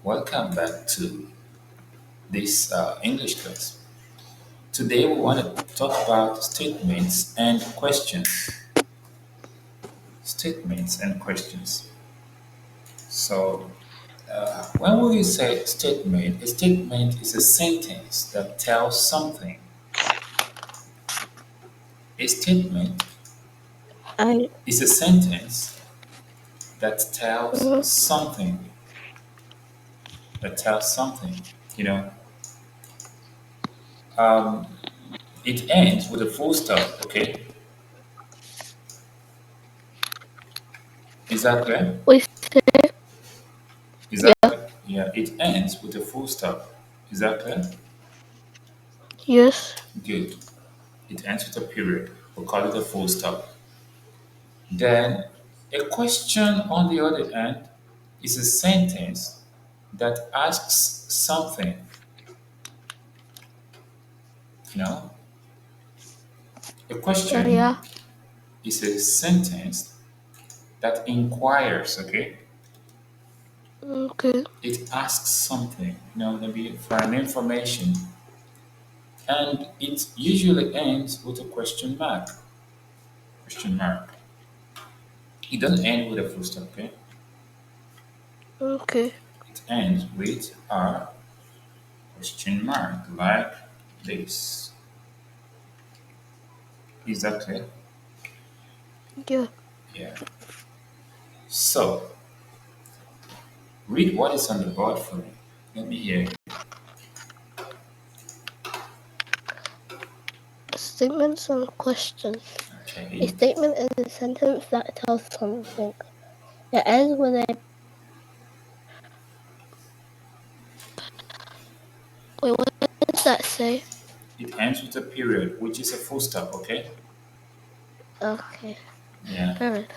Welcome back to this English class. Today we want to talk about statements and questions. Statements and questions. So, when we say statement, a statement is a sentence that tells something. A statement I is a sentence that tells mhm. something. That tells something. You know, um, it ends with a full stop. Okay, is that clear? We say Is that yeah, clear? Yeah, it ends with a full stop. Is that clear? yes, Good. It ends with a period. We'll call it a full stop. Then a question on the other end is a sentence that asks something. You know, a question yeah, is a sentence that inquires, okay? okay, It asks something, maybe for an information. And it usually ends with a question mark. Question mark. It doesn't end with a full stop, okay? okay, It ends with a question mark like this. Is that clear? yeah. Yeah. So, read what is on the board for me. Let me hear you. Statements and questions. A Okay. statement is a sentence that tells something. It ends with a wait. What does that say? It ends with a period, which is a full stop, okay? Okay, Yeah. period.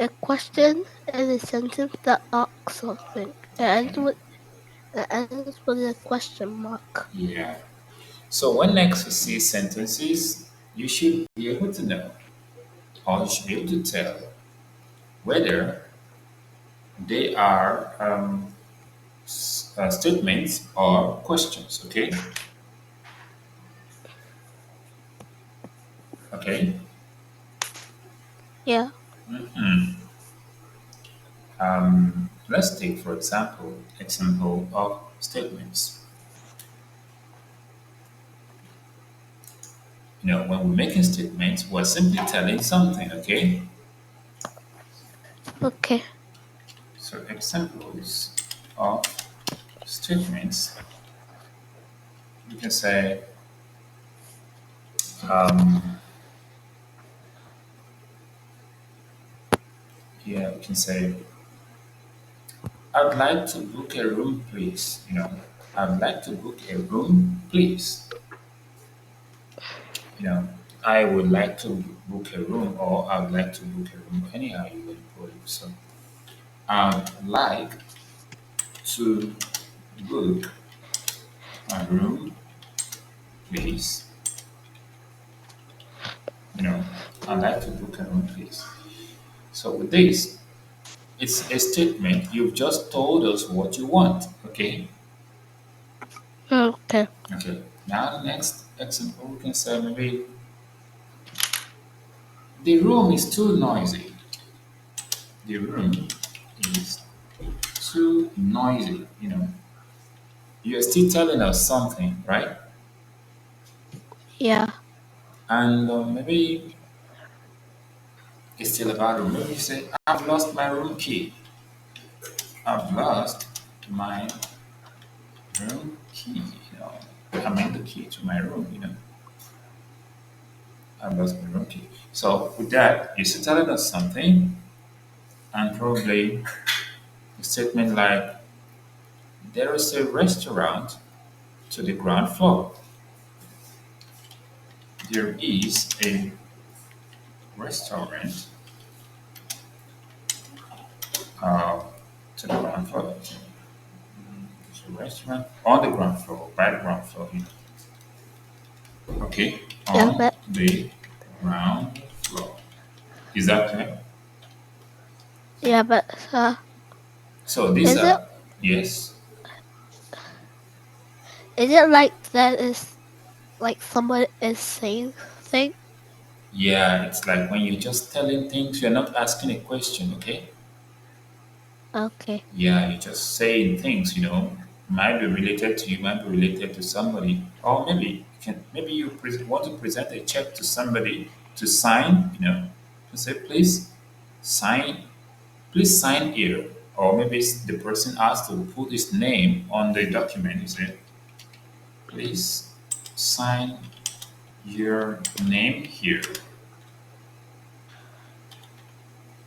A question is a sentence that asks something. Okay. It ends with a question mark. Yeah. So, when next you see sentences, you should be able to know, or you should be able to tell whether they are statements or questions, okay? Okay. Yeah. Let's take, for example of statements. When we're making statements, we're simply telling something, okay? Okay. So examples of statements, you can say, um, yeah, you can say, I'd like to book a room, please. I'd like to book a room, please. You know, I would like to book a room, or I would like to book a room. Anyhow, you would put it. So, I'd like to book a room, please. You know, I'd like to book a room, please. So with this, it's a statement. You've just told us what you want. Okay. Okay. Okay. Now the next example, we can say maybe the room is too noisy. The room is too noisy. You're still telling us something, right? Yeah. And maybe it's still about room. Maybe you say, I've lost my room key. I've lost my room key. I mean the key to my room. I've lost my room key. So with that, you're still telling us something, and probably a statement like, there is a restaurant to the ground floor. There is a restaurant uh, to the ground floor. There's a restaurant on the ground floor, by the ground floor. Okay, Yeah. on But the ground floor. Is that clear? yeah. But So these is it are, Yes. Is it like that is like someone is saying thing? Yeah, it's like when you're just telling things, you're not asking a question, okay? Okay. Yeah, you're just saying things, might be related to you, might be related to somebody, or maybe maybe you want to present a check to somebody to sign, to say, sign, please sign here, or maybe the person asked to put his name on the document. You say, please sign your name here.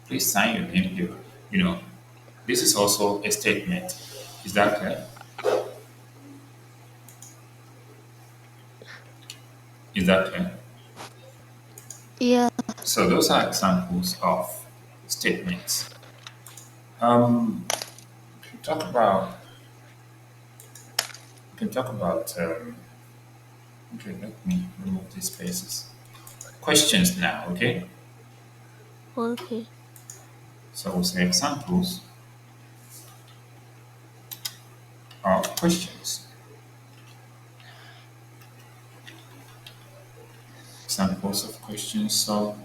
Please sign your name here. You know, this is also a statement. Is that clear? Is that clear? Yeah. So those are examples of statements. Um, we can talk about we can talk about okay, let me remove these spaces. Questions now, okay? Okay. So we'll say examples of questions. Examples of questions. So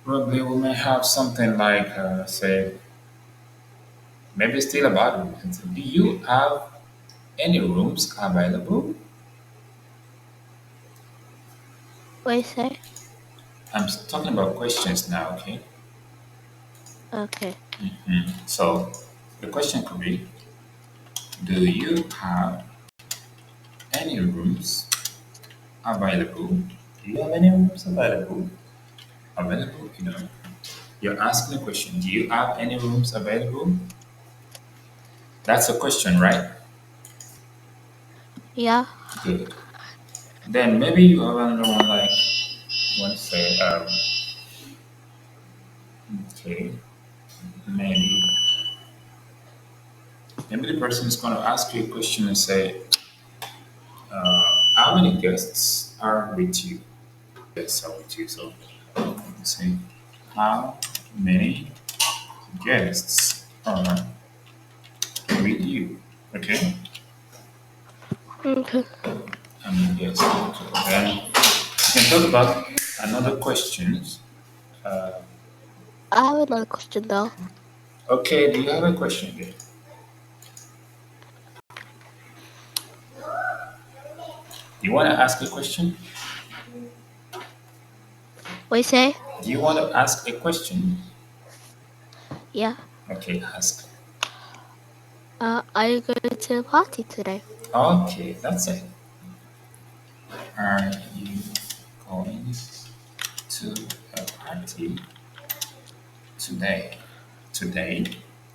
probably we may have something like say maybe still about rooms. Do you have any rooms available? What say? I'm talking about questions now, okay? Okay. So the question could be, do you have any rooms available? Do you have any rooms available? Available, you're asking a question. Do you have any rooms available? That's a question, right? Yeah. Good. Then maybe you have another one like you want to say, okay, maybe maybe the person is going to ask you a question and say, how many guests are with you? Guests are with you. So you say, how many guests are with you? Okay. Okay. Yes. Okay. Then we can talk about another questions. I have another question though. Okay, do you have a question there? You want to ask a question? What say? Do you want to ask a question? Yeah. Okay, ask. Are you going to the party today? Okay, that's it. Are you going to a party today? Today?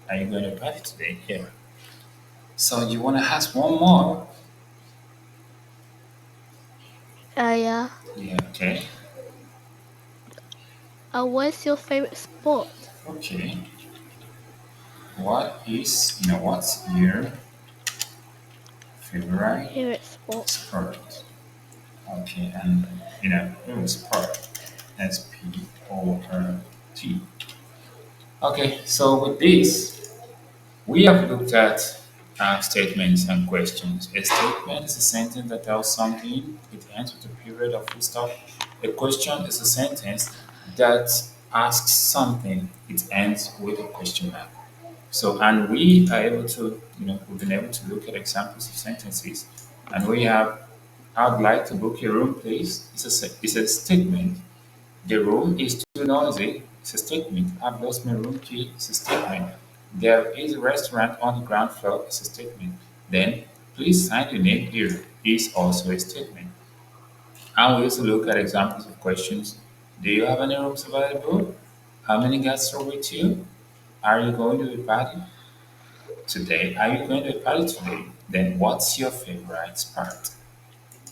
Are you going to a party today? Yeah. So you want to ask one more? Yeah. Yeah, okay. What's your favorite sport? Okay. What's your favorite Favorite sport. sport? Okay, and it was sport. Sport. Okay, so with this, we have looked at statements and questions. A statement is a sentence that tells something, it ends with a period or full stop. A question is a sentence that asks something, it ends with a question mark. So, and we are able to, we've been able to look at examples of sentences, and we have, I'd like to book your room, please. It's a statement. The room is too noisy. It's a statement. I've lost my room key. It's a statement. There is a restaurant on the ground floor. It's a statement. Then, please sign your name here is also a statement. And we also look at examples of questions. Do you have any rooms available? How many guests are with you? Are you going to a party today? Are you going to a party today? Then, what's your favorite part?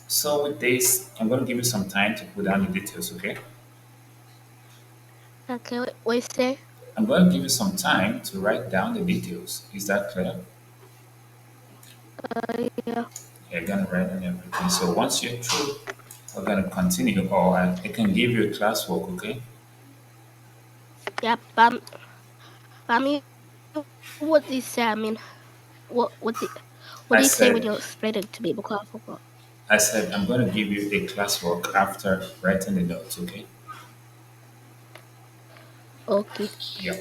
So, with this, I'm going to give you some time to put down the details, okay? Okay. What say? I'm going to give you some time to write down the details. Is that clear? Yeah. You're going to write down everything. So once you're through, we're going to continue, or I can give you a classwork, okay? Yeah. Bam. what do you say? I mean, what I do you say when said, you're explaining to me? Because I forgot. I'm going to give you a classwork after writing the notes, okay? Okay. Yeah.